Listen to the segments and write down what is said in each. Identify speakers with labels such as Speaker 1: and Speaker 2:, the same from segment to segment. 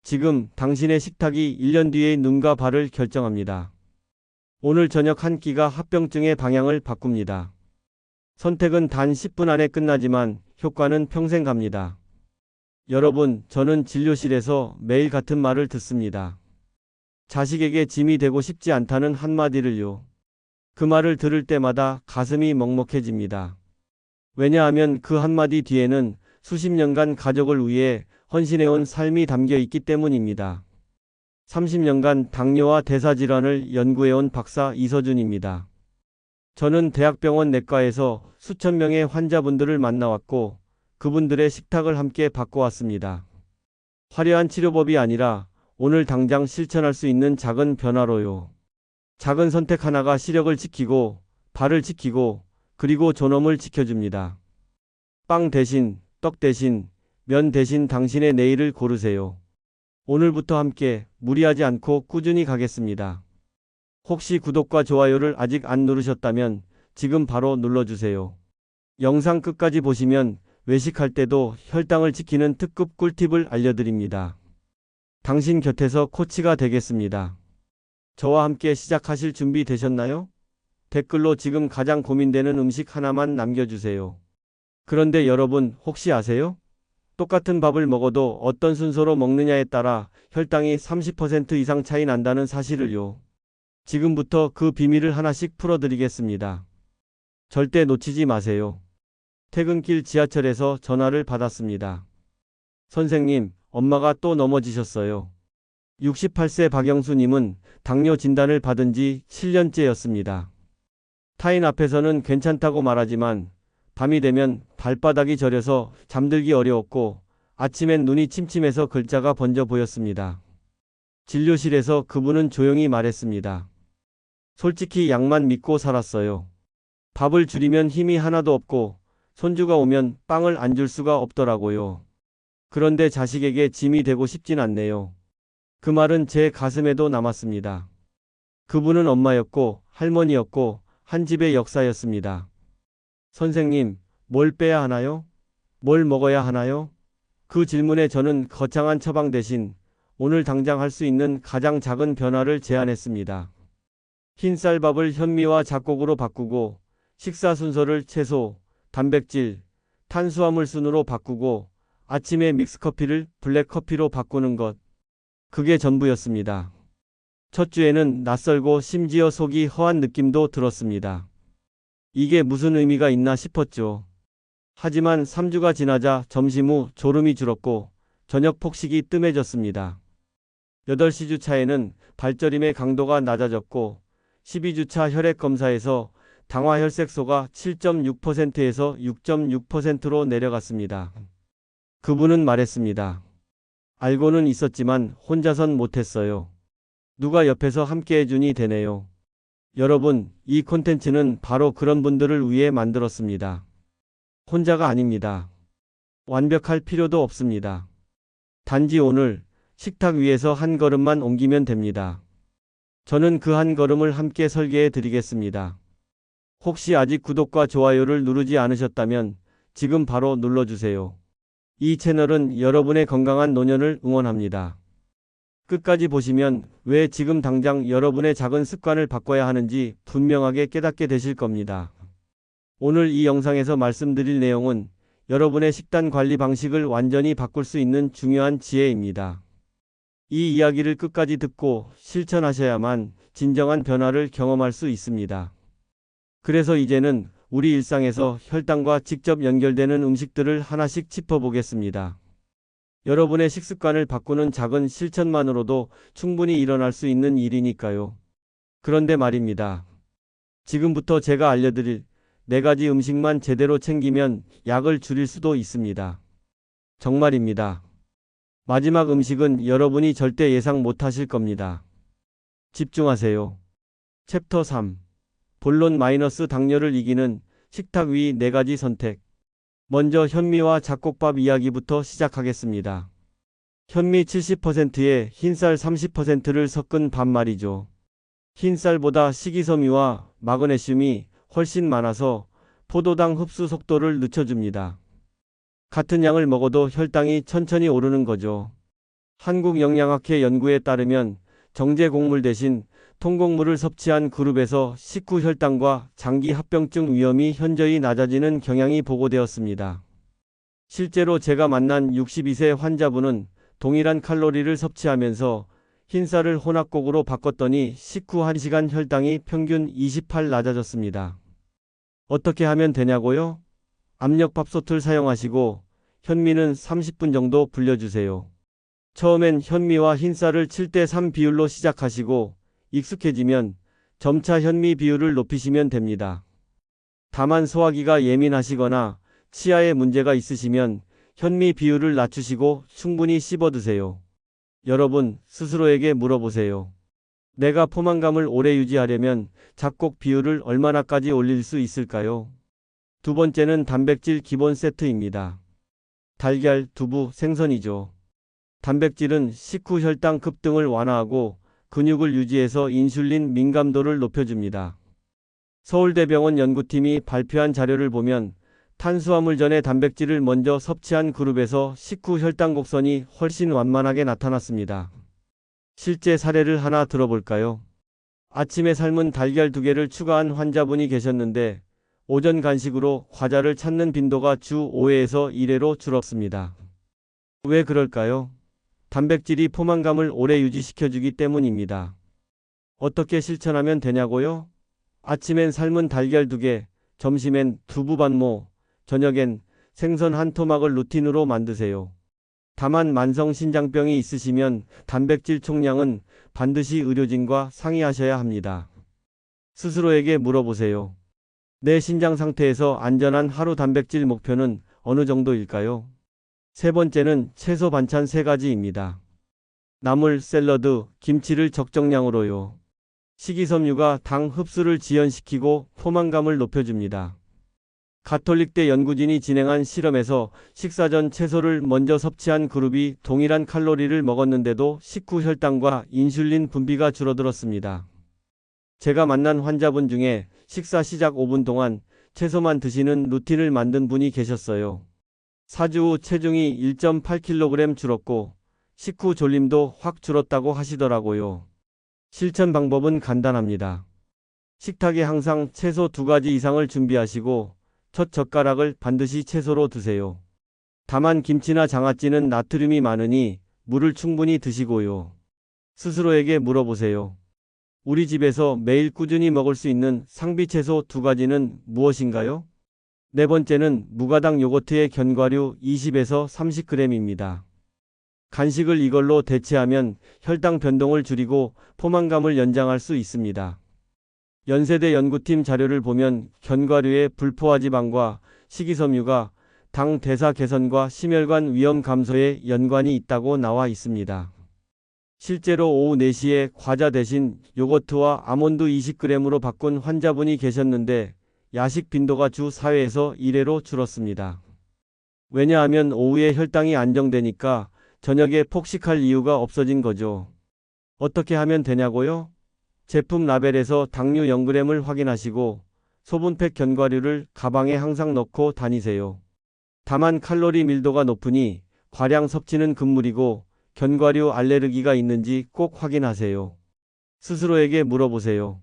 Speaker 1: 지금 당신의 식탁이 1년 뒤의 눈과 발을 결정합니다. 오늘 저녁 한 끼가 합병증의 방향을 바꿉니다. 선택은 단 10분 안에 끝나지만 효과는 평생 갑니다. 여러분, 저는 진료실에서 매일 같은 말을 듣습니다. 자식에게 짐이 되고 싶지 않다는 한마디를요. 그 말을 들을 때마다 가슴이 먹먹해집니다. 왜냐하면 그 한마디 뒤에는 수십 년간 가족을 위해 헌신해온 삶이 담겨 있기 때문입니다. 30년간 당뇨와 대사질환을 연구해온 박사 이서준입니다. 저는 대학병원 내과에서 수천 명의 환자분들을 만나왔고 그분들의 식탁을 함께 바꿔왔습니다. 화려한 치료법이 아니라 오늘 당장 실천할 수 있는 작은 변화로요. 작은 선택 하나가 시력을 지키고 발을 지키고 그리고 존엄을 지켜줍니다. 빵 대신, 떡 대신, 면 대신 당신의 내일을 고르세요. 오늘부터 함께 무리하지 않고 꾸준히 가겠습니다. 혹시 구독과 좋아요를 아직 안 누르셨다면 지금 바로 눌러주세요. 영상 끝까지 보시면 외식할 때도 혈당을 지키는 특급 꿀팁을 알려드립니다. 당신 곁에서 코치가 되겠습니다. 저와 함께 시작하실 준비 되셨나요? 댓글로 지금 가장 고민되는 음식 하나만 남겨주세요. 그런데 여러분 혹시 아세요? 똑같은 밥을 먹어도 어떤 순서로 먹느냐에 따라 혈당이 30% 이상 차이 난다는 사실을요. 지금부터 그 비밀을 하나씩 풀어드리겠습니다. 절대 놓치지 마세요. 퇴근길 지하철에서 전화를 받았습니다. 선생님, 엄마가 또 넘어지셨어요. 68세 박영수님은 당뇨 진단을 받은 지 7년째였습니다. 타인 앞에서는 괜찮다고 말하지만 밤이 되면 발바닥이 저려서 잠들기 어려웠고 아침엔 눈이 침침해서 글자가 번져 보였습니다. 진료실에서 그분은 조용히 말했습니다. 솔직히 약만 믿고 살았어요. 밥을 줄이면 힘이 하나도 없고 손주가 오면 빵을 안 줄 수가 없더라고요. 그런데 자식에게 짐이 되고 싶진 않네요. 그 말은 제 가슴에도 남았습니다. 그분은 엄마였고 할머니였고 한 집의 역사였습니다. 선생님, 뭘 빼야 하나요? 뭘 먹어야 하나요? 그 질문에 저는 거창한 처방 대신 오늘 당장 할 수 있는 가장 작은 변화를 제안했습니다. 흰쌀밥을 현미와 잡곡으로 바꾸고 식사 순서를 채소, 단백질, 탄수화물 순으로 바꾸고 아침에 믹스커피를 블랙커피로 바꾸는 것. 그게 전부였습니다. 첫 주에는 낯설고 심지어 속이 허한 느낌도 들었습니다. 이게 무슨 의미가 있나 싶었죠. 하지만 3주가 지나자 점심 후 졸음이 줄었고 저녁 폭식이 뜸해졌습니다. 8시 주차에는 발저림의 강도가 낮아졌고 12주차 혈액 검사에서 당화혈색소가 7.6%에서 6.6%로 내려갔습니다. 그분은 말했습니다. 알고는 있었지만 혼자선 못했어요. 누가 옆에서 함께 해주니 되네요. 여러분, 이 콘텐츠는 바로 그런 분들을 위해 만들었습니다. 혼자가 아닙니다. 완벽할 필요도 없습니다. 단지 오늘 식탁 위에서 한 걸음만 옮기면 됩니다. 저는 그 한 걸음을 함께 설계해 드리겠습니다. 혹시 아직 구독과 좋아요를 누르지 않으셨다면 지금 바로 눌러주세요. 이 채널은 여러분의 건강한 노년을 응원합니다. 끝까지 보시면 왜 지금 당장 여러분의 작은 습관을 바꿔야 하는지 분명하게 깨닫게 되실 겁니다. 오늘 이 영상에서 말씀드릴 내용은 여러분의 식단 관리 방식을 완전히 바꿀 수 있는 중요한 지혜입니다. 이 이야기를 끝까지 듣고 실천하셔야만 진정한 변화를 경험할 수 있습니다. 그래서 이제는 우리 일상에서 혈당과 직접 연결되는 음식들을 하나씩 짚어보겠습니다. 여러분의 식습관을 바꾸는 작은 실천만으로도 충분히 일어날 수 있는 일이니까요. 그런데 말입니다. 지금부터 제가 알려드릴 4가지 음식만 제대로 챙기면 약을 줄일 수도 있습니다. 정말입니다. 마지막 음식은 여러분이 절대 예상 못하실 겁니다. 집중하세요. 챕터 3. 본론 마이너스 당뇨를 이기는 식탁 위 4가지 선택. 먼저 현미와 잡곡밥 이야기부터 시작하겠습니다. 현미 70%에 흰쌀 30%를 섞은 밥 말이죠. 흰쌀보다 식이섬유와 마그네슘이 훨씬 많아서 포도당 흡수 속도를 늦춰줍니다. 같은 양을 먹어도 혈당이 천천히 오르는 거죠. 한국영양학회 연구에 따르면 정제 곡물 대신 통곡물을 섭취한 그룹에서 식후 혈당과 장기 합병증 위험이 현저히 낮아지는 경향이 보고되었습니다. 실제로 제가 만난 62세 환자분은 동일한 칼로리를 섭취하면서 흰쌀을 혼합곡으로 바꿨더니 식후 1시간 혈당이 평균 28 낮아졌습니다. 어떻게 하면 되냐고요? 압력밥솥을 사용하시고 현미는 30분 정도 불려주세요. 처음엔 현미와 흰쌀을 7대3 비율로 시작하시고 익숙해지면 점차 현미 비율을 높이시면 됩니다. 다만 소화기가 예민하시거나 치아에 문제가 있으시면 현미 비율을 낮추시고 충분히 씹어 드세요. 여러분, 스스로에게 물어보세요. 내가 포만감을 오래 유지하려면 잡곡 비율을 얼마나까지 올릴 수 있을까요? 두 번째는 단백질 기본 세트입니다. 달걀, 두부, 생선이죠. 단백질은 식후 혈당 급등을 완화하고 근육을 유지해서 인슐린 민감도를 높여줍니다. 서울대병원 연구팀이 발표한 자료를 보면 탄수화물 전에 단백질을 먼저 섭취한 그룹에서 식후 혈당 곡선이 훨씬 완만하게 나타났습니다. 실제 사례를 하나 들어볼까요? 아침에 삶은 달걀 2개를 추가한 환자분이 계셨는데 오전 간식으로 과자를 찾는 빈도가 주 5회에서 1회로 줄었습니다. 왜 그럴까요? 단백질이 포만감을 오래 유지시켜주기 때문입니다. 어떻게 실천하면 되냐고요? 아침엔 삶은 달걀 2개, 점심엔 두부 반모, 저녁엔 생선 한 토막을 루틴으로 만드세요. 다만 만성신장병이 있으시면 단백질 총량은 반드시 의료진과 상의하셔야 합니다. 스스로에게 물어보세요. 내 신장 상태에서 안전한 하루 단백질 목표는 어느 정도일까요? 세 번째는 채소 반찬 3가지입니다. 나물, 샐러드, 김치를 적정량으로요. 식이섬유가 당 흡수를 지연시키고 포만감을 높여줍니다. 가톨릭대 연구진이 진행한 실험에서 식사 전 채소를 먼저 섭취한 그룹이 동일한 칼로리를 먹었는데도 식후 혈당과 인슐린 분비가 줄어들었습니다. 제가 만난 환자분 중에 식사 시작 5분 동안 채소만 드시는 루틴을 만든 분이 계셨어요. 4주 후 체중이 1.8kg 줄었고 식후 졸림도 확 줄었다고 하시더라고요. 실천 방법은 간단합니다. 식탁에 항상 채소 2가지 이상을 준비하시고 첫 젓가락을 반드시 채소로 드세요. 다만 김치나 장아찌는 나트륨이 많으니 물을 충분히 드시고요. 스스로에게 물어보세요. 우리 집에서 매일 꾸준히 먹을 수 있는 상비채소 2가지는 무엇인가요? 네 번째는 무가당 요거트의 견과류 20에서 30g입니다. 간식을 이걸로 대체하면 혈당 변동을 줄이고 포만감을 연장할 수 있습니다. 연세대 연구팀 자료를 보면 견과류의 불포화 지방과 식이섬유가 당 대사 개선과 심혈관 위험 감소에 연관이 있다고 나와 있습니다. 실제로 오후 4시에 과자 대신 요거트와 아몬드 20g으로 바꾼 환자분이 계셨는데 야식 빈도가 주 4회에서 1회로 줄었습니다. 왜냐하면 오후에 혈당이 안정되니까 저녁에 폭식할 이유가 없어진 거죠. 어떻게 하면 되냐고요? 제품 라벨에서 당류 0g을 확인하시고 소분팩 견과류를 가방에 항상 넣고 다니세요. 다만 칼로리 밀도가 높으니 과량 섭취는 금물이고 견과류 알레르기가 있는지 꼭 확인하세요. 스스로에게 물어보세요.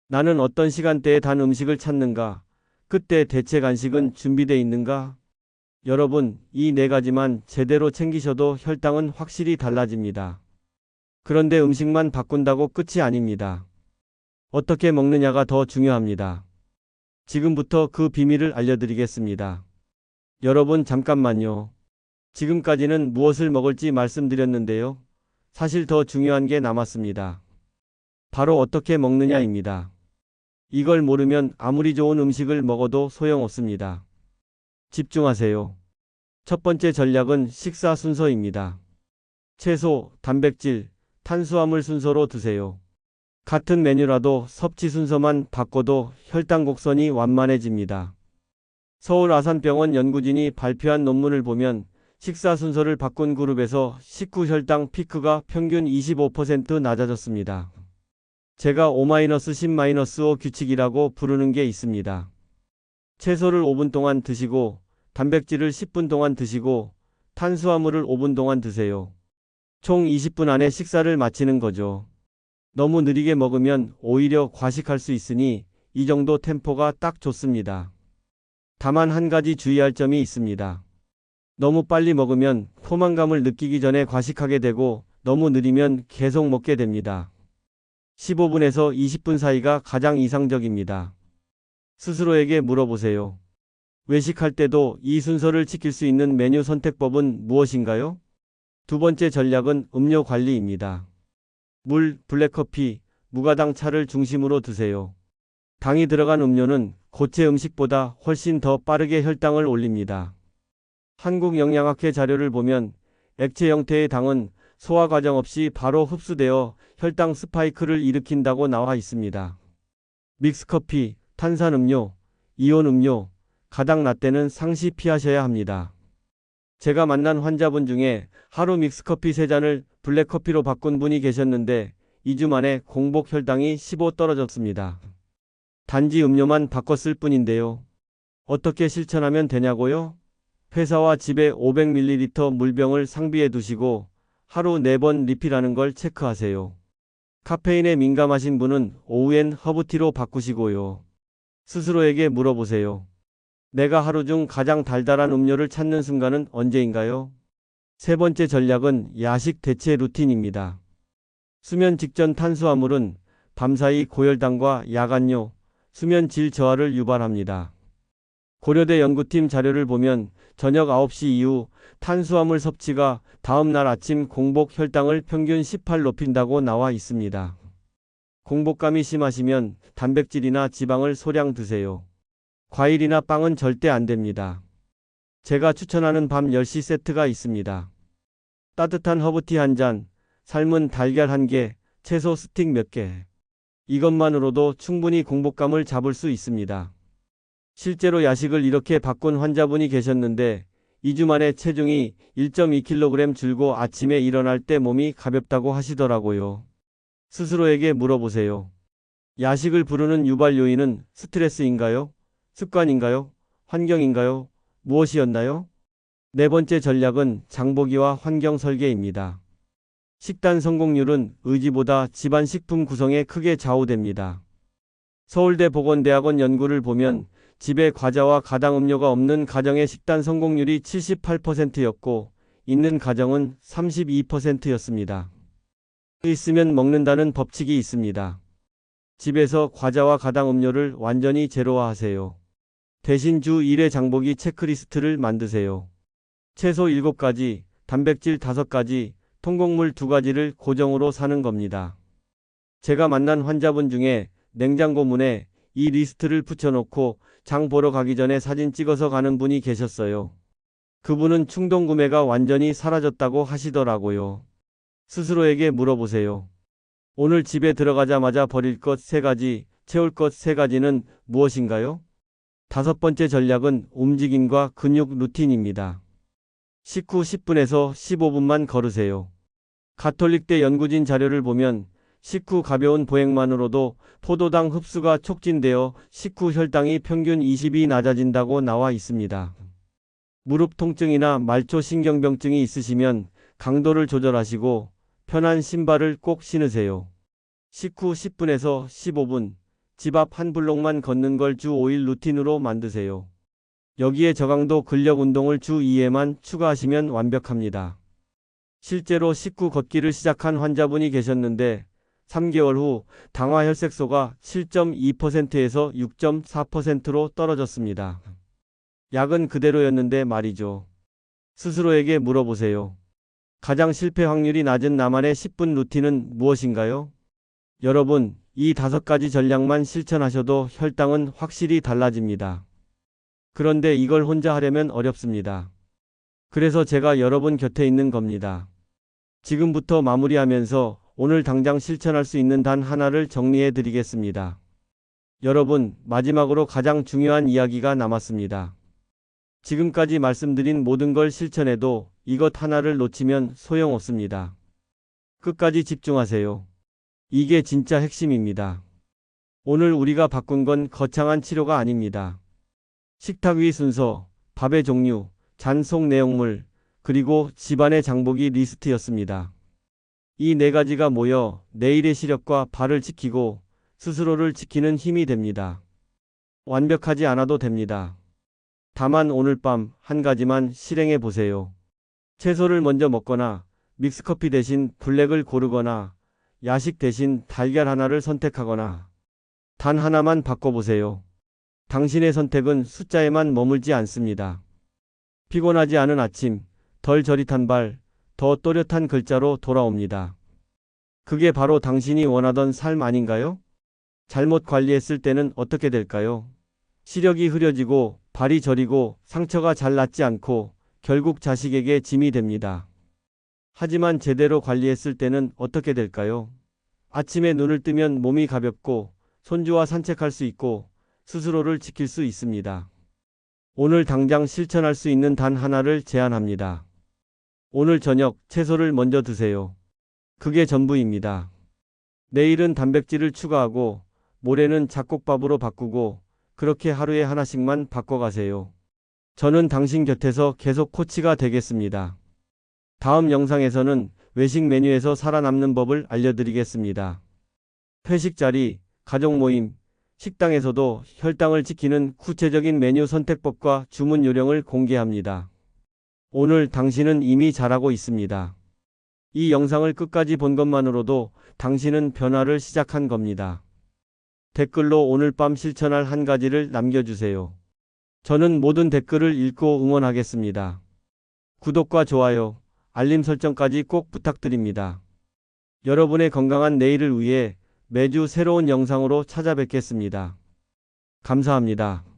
Speaker 1: 나는 어떤 시간대에 단 음식을 찾는가? 그때 대체 간식은 준비되어 있는가? 여러분, 이 4가지만 제대로 챙기셔도 혈당은 확실히 달라집니다. 그런데 음식만 바꾼다고 끝이 아닙니다. 어떻게 먹느냐가 더 중요합니다. 지금부터 그 비밀을 알려드리겠습니다. 여러분 잠깐만요. 지금까지는 무엇을 먹을지 말씀드렸는데요. 사실 더 중요한 게 남았습니다. 바로 어떻게 먹느냐입니다. 이걸 모르면 아무리 좋은 음식을 먹어도 소용없습니다. 집중하세요. 첫 번째 전략은 식사 순서입니다. 채소, 단백질, 탄수화물 순서로 드세요. 같은 메뉴라도 섭취 순서만 바꿔도 혈당 곡선이 완만해집니다. 서울 아산병원 연구진이 발표한 논문을 보면 식사 순서를 바꾼 그룹에서 식후 혈당 피크가 평균 25% 낮아졌습니다. 제가 5-10-5 규칙이라고 부르는 게 있습니다. 채소를 5분 동안 드시고 단백질을 10분 동안 드시고 탄수화물을 5분 동안 드세요. 총 20분 안에 식사를 마치는 거죠. 너무 느리게 먹으면 오히려 과식할 수 있으니 이 정도 템포가 딱 좋습니다. 다만 한 가지 주의할 점이 있습니다. 너무 빨리 먹으면 포만감을 느끼기 전에 과식하게 되고 너무 느리면 계속 먹게 됩니다. 15분에서 20분 사이가 가장 이상적입니다. 스스로에게 물어보세요. 외식할 때도 이 순서를 지킬 수 있는 메뉴 선택법은 무엇인가요? 두 번째 전략은 음료 관리입니다. 물, 블랙커피, 무가당 차를 중심으로 드세요. 당이 들어간 음료는 고체 음식보다 훨씬 더 빠르게 혈당을 올립니다. 한국영양학회 자료를 보면 액체 형태의 당은 소화 과정 없이 바로 흡수되어 혈당 스파이크를 일으킨다고 나와 있습니다. 믹스커피, 탄산음료, 이온음료, 가당 라떼는 상시 피하셔야 합니다. 제가 만난 환자분 중에 하루 믹스커피 3잔을 블랙커피로 바꾼 분이 계셨는데 2주 만에 공복 혈당이 15 떨어졌습니다. 단지 음료만 바꿨을 뿐인데요. 어떻게 실천하면 되냐고요? 회사와 집에 500ml 물병을 상비해 두시고 하루 4번 리필하는 걸 체크하세요. 카페인에 민감하신 분은 오후엔 허브티로 바꾸시고요. 스스로에게 물어보세요. 내가 하루 중 가장 달달한 음료를 찾는 순간은 언제인가요? 세 번째 전략은 야식 대체 루틴입니다. 수면 직전 탄수화물은 밤사이 고혈당과 야간뇨, 수면 질 저하를 유발합니다. 고려대 연구팀 자료를 보면 저녁 9시 이후 탄수화물 섭취가 다음날 아침 공복 혈당을 평균 18 높인다고 나와 있습니다. 공복감이 심하시면 단백질이나 지방을 소량 드세요. 과일이나 빵은 절대 안 됩니다. 제가 추천하는 밤 10시 세트가 있습니다. 따뜻한 허브티 한 잔, 삶은 달걀 1개, 채소 스틱 몇 개. 이것만으로도 충분히 공복감을 잡을 수 있습니다. 실제로 야식을 이렇게 바꾼 환자분이 계셨는데 2주 만에 체중이 1.2kg 줄고 아침에 일어날 때 몸이 가볍다고 하시더라고요. 스스로에게 물어보세요. 야식을 부르는 유발 요인은 스트레스인가요? 습관인가요? 환경인가요? 무엇이었나요? 네 번째 전략은 장보기와 환경 설계입니다. 식단 성공률은 의지보다 집안 식품 구성에 크게 좌우됩니다. 서울대 보건대학원 연구를 보면 집에 과자와 가당 음료가 없는 가정의 식단 성공률이 78%였고 있는 가정은 32%였습니다. 있으면 먹는다는 법칙이 있습니다. 집에서 과자와 가당 음료를 완전히 제로화하세요. 대신 주 1회 장보기 체크리스트를 만드세요. 채소 7가지, 단백질 5가지, 통곡물 2가지를 고정으로 사는 겁니다. 제가 만난 환자분 중에 냉장고 문에 이 리스트를 붙여놓고 장 보러 가기 전에 사진 찍어서 가는 분이 계셨어요. 그분은 충동 구매가 완전히 사라졌다고 하시더라고요. 스스로에게 물어보세요. 오늘 집에 들어가자마자 버릴 것 3가지, 채울 것 3가지는 무엇인가요? 다섯 번째 전략은 움직임과 근육 루틴입니다. 식후 10분에서 15분만 걸으세요. 가톨릭대 연구진 자료를 보면 식후 가벼운 보행만으로도 포도당 흡수가 촉진되어 식후 혈당이 평균 20이 낮아진다고 나와 있습니다. 무릎 통증이나 말초 신경병증이 있으시면 강도를 조절하시고 편한 신발을 꼭 신으세요. 식후 10분에서 15분, 집 앞 한 블록만 걷는 걸 주 5일 루틴으로 만드세요. 여기에 저강도 근력 운동을 주 2회만 추가하시면 완벽합니다. 실제로 식후 걷기를 시작한 환자분이 계셨는데 3개월 후 당화 혈색소가 7.2%에서 6.4%로 떨어졌습니다. 약은 그대로였는데 말이죠. 스스로에게 물어보세요. 가장 실패 확률이 낮은 나만의 10분 루틴은 무엇인가요? 여러분, 이 5가지 전략만 실천하셔도 혈당은 확실히 달라집니다. 그런데 이걸 혼자 하려면 어렵습니다. 그래서 제가 여러분 곁에 있는 겁니다. 지금부터 마무리하면서 오늘 당장 실천할 수 있는 단 하나를 정리해 드리겠습니다. 여러분, 마지막으로 가장 중요한 이야기가 남았습니다. 지금까지 말씀드린 모든 걸 실천해도 이것 하나를 놓치면 소용없습니다. 끝까지 집중하세요. 이게 진짜 핵심입니다. 오늘 우리가 바꾼 건 거창한 치료가 아닙니다. 식탁 위 순서, 밥의 종류, 잔 속 내용물, 그리고 집안의 장보기 리스트였습니다. 이 네 가지가 모여 내일의 시력과 발을 지키고 스스로를 지키는 힘이 됩니다. 완벽하지 않아도 됩니다. 다만 오늘 밤 한 가지만 실행해 보세요. 채소를 먼저 먹거나 믹스커피 대신 블랙을 고르거나 야식 대신 달걀 하나를 선택하거나 단 하나만 바꿔보세요. 당신의 선택은 숫자에만 머물지 않습니다. 피곤하지 않은 아침, 덜 저릿한 발, 더 또렷한 글자로 돌아옵니다. 그게 바로 당신이 원하던 삶 아닌가요? 잘못 관리했을 때는 어떻게 될까요? 시력이 흐려지고 발이 저리고 상처가 잘 낫지 않고 결국 자식에게 짐이 됩니다. 하지만 제대로 관리했을 때는 어떻게 될까요? 아침에 눈을 뜨면 몸이 가볍고 손주와 산책할 수 있고 스스로를 지킬 수 있습니다. 오늘 당장 실천할 수 있는 단 하나를 제안합니다. 오늘 저녁 채소를 먼저 드세요. 그게 전부입니다. 내일은 단백질을 추가하고 모레는 잡곡밥으로 바꾸고 그렇게 하루에 하나씩만 바꿔가세요. 저는 당신 곁에서 계속 코치가 되겠습니다. 다음 영상에서는 외식 메뉴에서 살아남는 법을 알려드리겠습니다. 회식 자리, 가족 모임, 식당에서도 혈당을 지키는 구체적인 메뉴 선택법과 주문 요령을 공개합니다. 오늘 당신은 이미 잘하고 있습니다. 이 영상을 끝까지 본 것만으로도 당신은 변화를 시작한 겁니다. 댓글로 오늘 밤 실천할 한 가지를 남겨주세요. 저는 모든 댓글을 읽고 응원하겠습니다. 구독과 좋아요, 알림 설정까지 꼭 부탁드립니다. 여러분의 건강한 내일을 위해 매주 새로운 영상으로 찾아뵙겠습니다. 감사합니다.